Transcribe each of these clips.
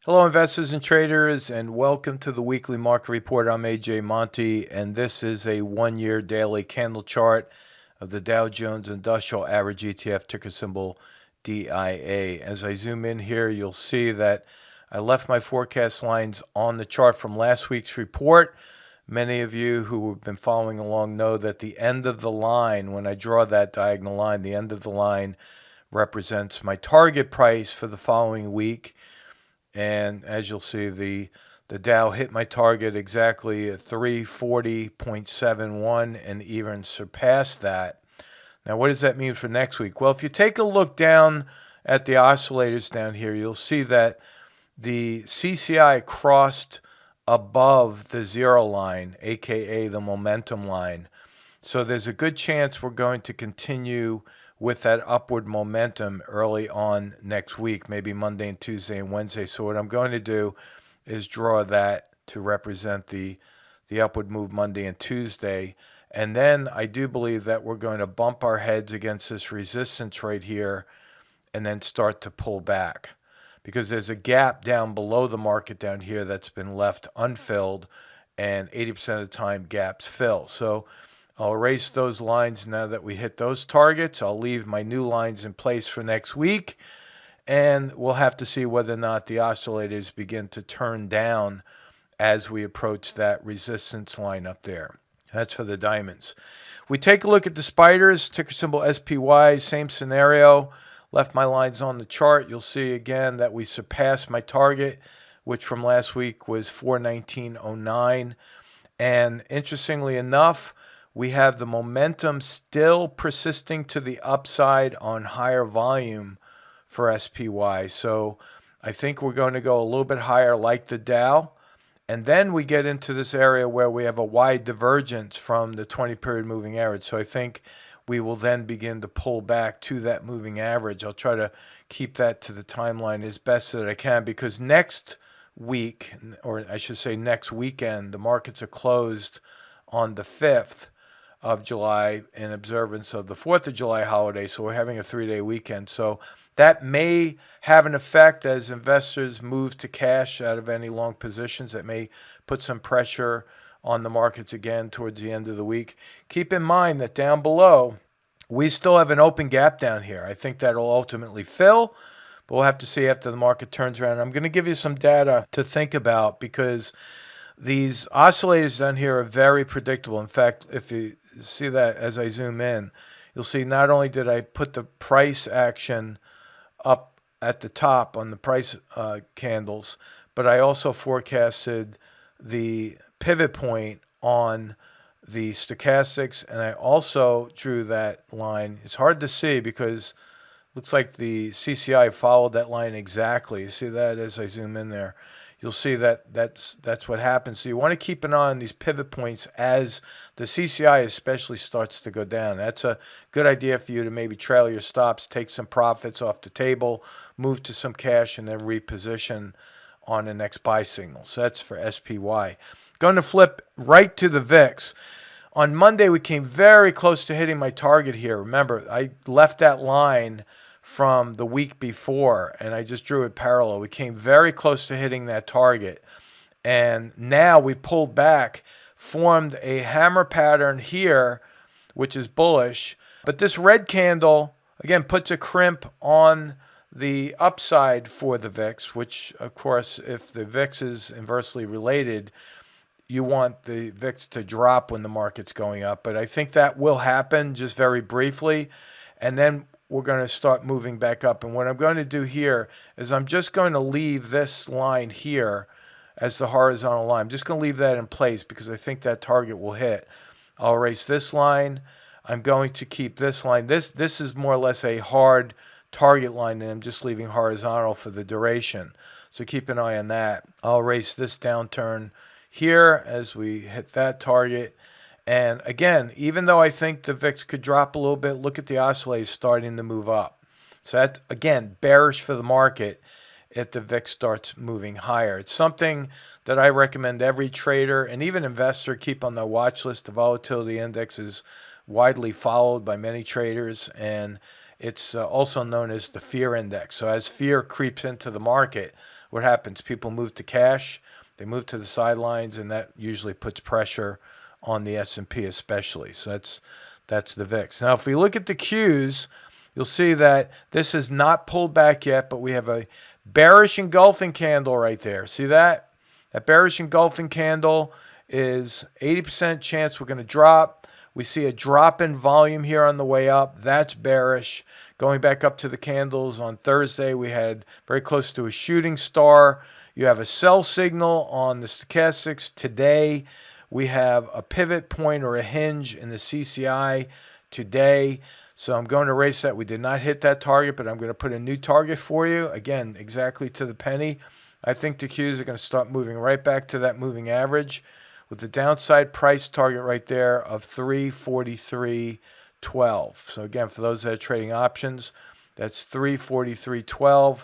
Hello, investors and traders, and welcome to the weekly market report. I'm AJ Monty, and this is a one-year daily candle chart of the Dow Jones Industrial Average ETF, ticker symbol DIA. As I zoom in here, you'll see that I left my forecast lines on the chart from last week's report. Many of you who have been following along know that the end of the line, when I draw that diagonal line, the end of the line represents my target price for the following week. And as you'll see, the Dow hit my target exactly at 340.71 and even surpassed that. Now, what does that mean for next week? Well, if you take a look down at the oscillators down here, you'll see that the CCI crossed above the zero line, aka the momentum line. So there's a good chance we're going to continue with that upward momentum early on next week, maybe Monday and Tuesday and Wednesday. So what I'm going to do is draw that to represent the upward move Monday and Tuesday. And then I do believe that we're going to bump our heads against this resistance right here and then start to pull back, because there's a gap down below the market down here that's been left unfilled, and 80% of the time gaps fill. So I'll erase those lines now that we hit those targets. I'll leave my new lines in place for next week, and we'll have to see whether or not the oscillators begin to turn down as we approach that resistance line up there. That's for the diamonds. We take a look at the spiders, ticker symbol SPY, same scenario. Left my lines on the chart. You'll see again that we surpassed my target, which from last week was 419.09. And interestingly enough, we have the momentum still persisting to the upside on higher volume for SPY. So I think we're going to go a little bit higher like the Dow. And then we get into this area where we have a wide divergence from the 20-period moving average. So I think we will then begin to pull back to that moving average. I'll try to keep that to the timeline as best that I can, because next week, or I should say next weekend, the markets are closed on the 5th of July in observance of the 4th of July holiday. So we're having a 3-day weekend. So that may have an effect as investors move to cash out of any long positions. That may put some pressure on the markets again towards the end of the week. Keep in mind that down below, we still have an open gap down here. I think that'll ultimately fill, but we'll have to see after the market turns around. I'm going to give you some data to think about, because these oscillators down here are very predictable. In fact, if you see that as I zoom in, you'll see not only did I put the price action up at the top on the price candles, but I also forecasted the pivot point on the stochastics, and I also drew that line. It's hard to see because it looks like the CCI followed that line exactly. You see that as I zoom in there? You'll see that that's what happens. So you want to keep an eye on these pivot points as the CCI especially starts to go down. That's a good idea for you to maybe trail your stops, take some profits off the table, move to some cash, and then reposition on the next buy signal. So that's for SPY. Going to flip right to the VIX. On Monday, we came very close to hitting my target here. Remember, I left that line from the week before, and I just drew it parallel. We came very close to hitting that target. And now we pulled back, formed a hammer pattern here, which is bullish. But this red candle, again, puts a crimp on the upside for the VIX, which, of course, if the VIX is inversely related, you want the VIX to drop when the market's going up. But I think that will happen just very briefly. And then we're going to start moving back up. And what I'm going to do here is I'm just going to leave this line here as the horizontal line. I'm just going to leave that in place because I think that target will hit. I'll erase this line. I'm going to keep this line. This is more or less a hard target line, and I'm just leaving horizontal for the duration. So keep an eye on that. I'll erase this downturn here as we hit that target. And again, even though I think the VIX could drop a little bit, look at the oscillators starting to move up. So that's, again, bearish for the market if the VIX starts moving higher. It's something that I recommend every trader and even investor keep on their watch list. The volatility index is widely followed by many traders, and It's also known as the fear index. So as fear creeps into the market, what happens? People move to cash, they move to the sidelines, and that usually puts pressure on the S&P especially. So that's the VIX. Now, if we look at the Qs, you'll see that this has not pulled back yet, but we have a bearish engulfing candle right there. See that? That bearish engulfing candle is 80% chance we're going to drop. We see a drop in volume here on the way up. That's bearish. Going back up to the candles on Thursday, we had very close to a shooting star. You have a sell signal on the stochastics. Today, we have a pivot point or a hinge in the CCI today. So I'm going to erase that. We did not hit that target, but I'm going to put a new target for you. Again, exactly to the penny. I think the Qs are going to start moving right back to that moving average with the downside price target right there of 343.12. So again, for those that are trading options, that's 343.12.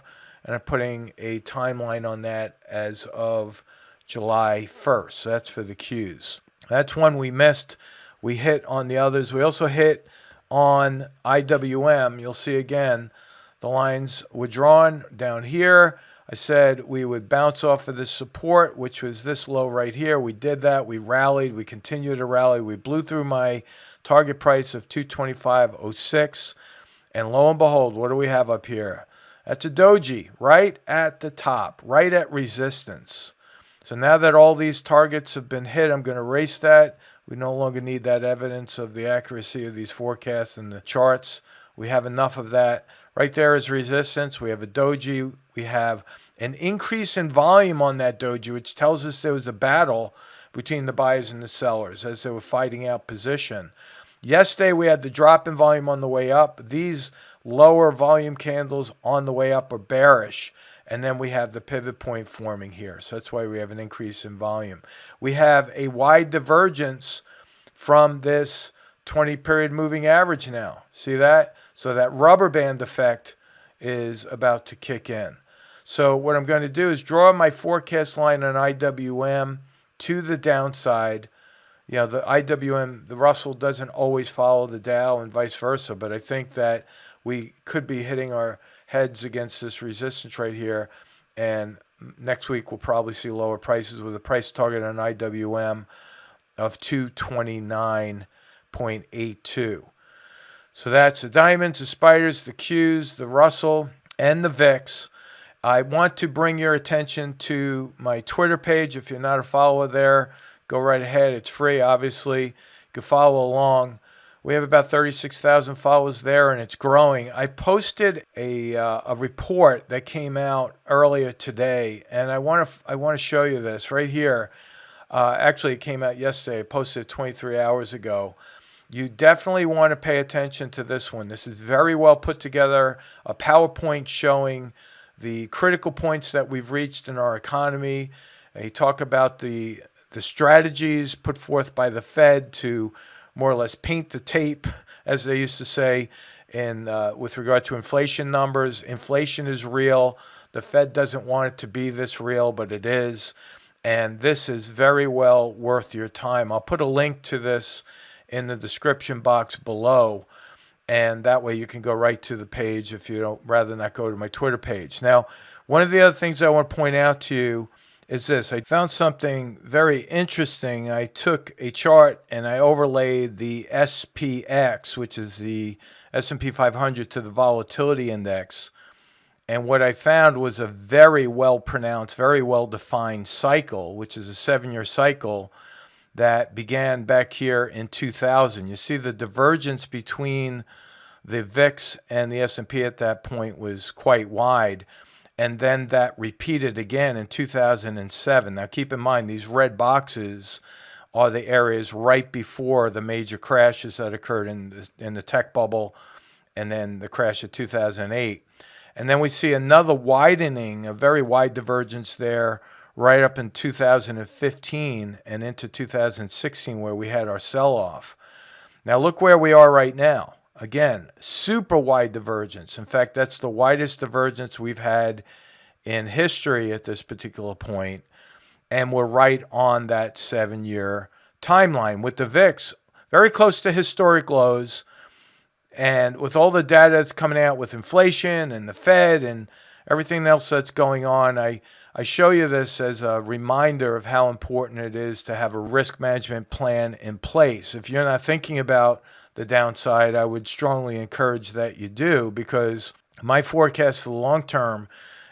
And I'm putting a timeline on that as of July 1st. So that's for the Qs. That's one we missed. We hit on the others. We also hit on IWM. You'll see again, the lines were drawn down here. I said we would bounce off of this support, which was this low right here. We did that. We rallied. We continued to rally. We blew through my target price of 225.06. And lo and behold, what do we have up here? That's a doji right at the top, right at resistance. So now that all these targets have been hit, I'm going to erase that. We no longer need that evidence of the accuracy of these forecasts and the charts. We have enough of that. Right there is resistance. We have a doji. We have an increase in volume on that doji, which tells us there was a battle between the buyers and the sellers as they were fighting out position. Yesterday, we had the drop in volume on the way up. These lower volume candles on the way up are bearish. And then we have the pivot point forming here. So that's why we have an increase in volume. We have a wide divergence from this 20-period moving average now. See that? So that rubber band effect is about to kick in. So what I'm going to do is draw my forecast line on IWM to the downside. You know, the IWM, the Russell doesn't always follow the Dow and vice versa, but I think that we could be hitting our heads against this resistance right here, and next week we'll probably see lower prices with a price target on IWM of 229.82. So that's the diamonds, the spiders, the Qs, the Russell, and the VIX. I want to bring your attention to my Twitter page. If you're not a follower there, go right ahead. It's free, obviously. You can follow along. We have about 36,000 followers there, and it's growing. I posted a report that came out earlier today, and I want to show you this right here. Actually, it came out yesterday. I posted it 23 hours ago. You definitely want to pay attention to this one. This is very well put together, a PowerPoint showing the critical points that we've reached in our economy. They talk about the strategies put forth by the Fed to more or less paint the tape, as they used to say, with regard to inflation numbers. Inflation is real. The Fed doesn't want it to be this real, but it is. And this is very well worth your time. I'll put a link to this in the description box below, and that way you can go right to the page if you don't rather not go to my Twitter page. Now, one of the other things I want to point out to you is this. I found something very interesting. I took a chart and I overlaid the SPX, which is the S&P 500, to the volatility index. And what I found was a very well-pronounced, very well-defined cycle, which is a 7-year cycle that began back here in 2000. You see the divergence between the VIX and the S&P at that point was quite wide. And then that repeated again in 2007. Now keep in mind, these red boxes are the areas right before the major crashes that occurred in the tech bubble and then the crash of 2008. And then we see another widening, a very wide divergence there right up in 2015 and into 2016 where we had our sell-off. Now look where we are right now. Again, super wide divergence. In fact, that's the widest divergence we've had in history at this particular point. And we're right on that 7-year timeline with the VIX very close to historic lows. And with all the data that's coming out with inflation and the Fed and everything else that's going on, I show you this as a reminder of how important it is to have a risk management plan in place. If you're not thinking about the downside, I would strongly encourage that you do, because my forecast for the long term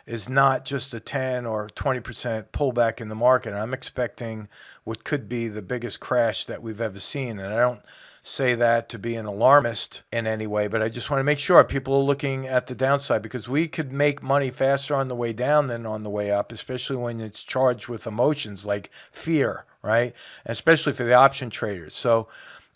is not just a 10 or 20% pullback in the market. I'm expecting what could be the biggest crash that we've ever seen. And I don't say that to be an alarmist in any way, but I just want to make sure people are looking at the downside, because we could make money faster on the way down than on the way up, especially when it's charged with emotions like fear, right? And especially for the option traders. So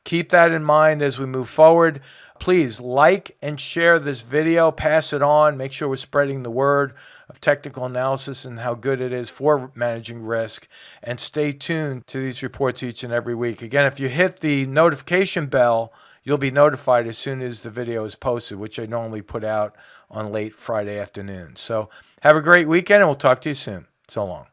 keep that in mind as we move forward. Please like and share this video, pass it on, make sure we're spreading the word of technical analysis and how good it is for managing risk, and stay tuned to these reports each and every week. Again, if you hit the notification bell, you'll be notified as soon as the video is posted, which I normally put out on late Friday afternoon. So have a great weekend, and we'll talk to you soon. So long.